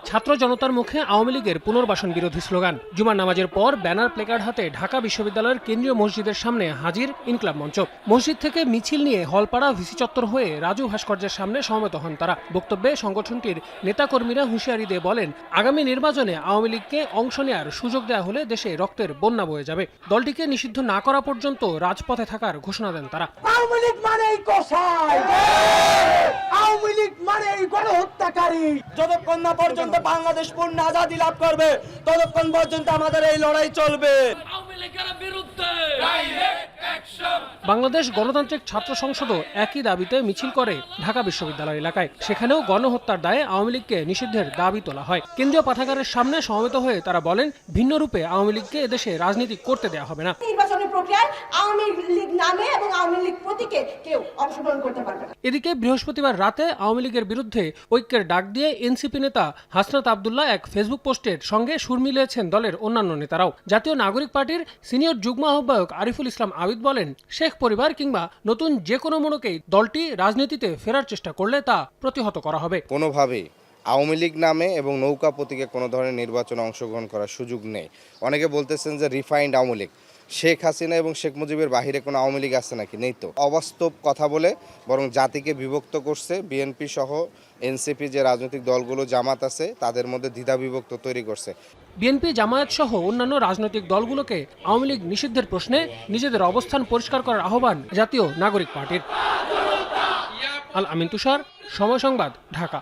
ছাত্র জনতার মুখে আওয়ামী লীগের পুনর্বাসন বিরোধী স্লোগান। জুমার নামাজের পর ব্যানার প্লেকার্ড হাতে ঢাকা বিশ্ববিদ্যালয়ের কেন্দ্রীয় মসজিদের সামনে হাজির ইনকলাব মঞ্চ। মসজিদ থেকে মিছিল নিয়ে হলপাড়া ভিসি চত্বর হয়ে রাজু ভাস্কর্যের সামনে সমবেত হন তারা। বক্তব্যে সংগঠনটির নেতাকর্মীরা হুঁশিয়ারি দিয়ে বলেন, আগামী নির্বাচনে আওয়ামী লীগকে অংশ নেওয়ার সুযোগ দেওয়া হলে দেশে রক্তের বন্যা বয়ে যাবে। দলটিকে নিষিদ্ধ না করা পর্যন্ত রাজপথে থাকার ঘোষণা দেন তারা। আওয়ামী লীগ মানেই কসাই, আওয়ামী লীগ মানেই গণহত্যাকারী। যতক্ষণ না পর্যন্ত বাংলাদেশ পূর্ণ আজাদী লাভ করবে ততক্ষণ পর্যন্ত আমাদের এই লড়াই চলবে। বাংলাদেশ গণতান্ত্রিক ছাত্র সংসদও একই দাবিতে মিছিল করে ঢাকা বিশ্ববিদ্যালয় এলাকায়। সেখানেও গণহত্যার দায়ে আওয়ামী লীগকে নিষিদ্ধের দাবি তোলা হয়। কেন্দ্রীয় পাঠাগারের সামনে সমবেত হয়ে তারা বলেন, ভিন্ন রূপে আওয়ামী লীগকে এদেশে রাজনীতি করতে দেওয়া হবে না। নির্বাচনের প্রক্রিয়ায় আওয়ামী লীগ নামে এবং আওয়ামী লীগ প্রতীকে কেউ অংশগ্রহণ করতে পারবে না। এদিকে বৃহস্পতিবার রাতে আওয়ামী লীগের বিরুদ্ধে ঐক্যের ডাক দিয়ে এনসিপি নেতা হাসনাত আব্দুল্লাহ এক ফেসবুক পোস্টের সঙ্গে সুর মিলিয়েছেন দলের অন্যান্য নেতারাও। জাতীয় নাগরিক পার্টির সিনিয়র যুগ্ম আহ্বায়ক আরিফুল ইসলাম আবিদ বলেন, শেখ পরিবার কিংবা নতুন যে কোনো মনোকেই দলটি রাজনীতিতে ফেরার চেষ্টা করলে তা প্রতিহত করা হবে। কোনোভাবেই আওয়ামী লীগ নামে এবং নৌকা প্রতীকে কোনো ধরনের নির্বাচনে অংশগ্রহণ করার সুযোগ নেই। অনেকে বলতেছেন যে রিফাইন্ড আওয়ামী লীগ, শেখ হাসিনা এবং শেখ মুজিবের বাহিরে কোনো আওয়ামী লীগ আছে নাকি? নেই তো। অবাস্তব কথা বলে বরং জাতিকে বিভক্ত করছে। বিএনপি সহ এনসিপি যে রাজনৈতিক দলগুলো, জামাত আছে, তাদের মধ্যে দ্বিধা বিভক্ত তৈরি করছে। বিএনপি, জামায়াত সহ অন্যান্য রাজনৈতিক দলগুলোকে আওয়ামী লীগ নিষিদ্ধের প্রশ্নে নিজেদের অবস্থান পরিষ্কার করার আহ্বান জাতীয় নাগরিক পার্টির। আল আমিন তুষার, সময় সংবাদ, ঢাকা।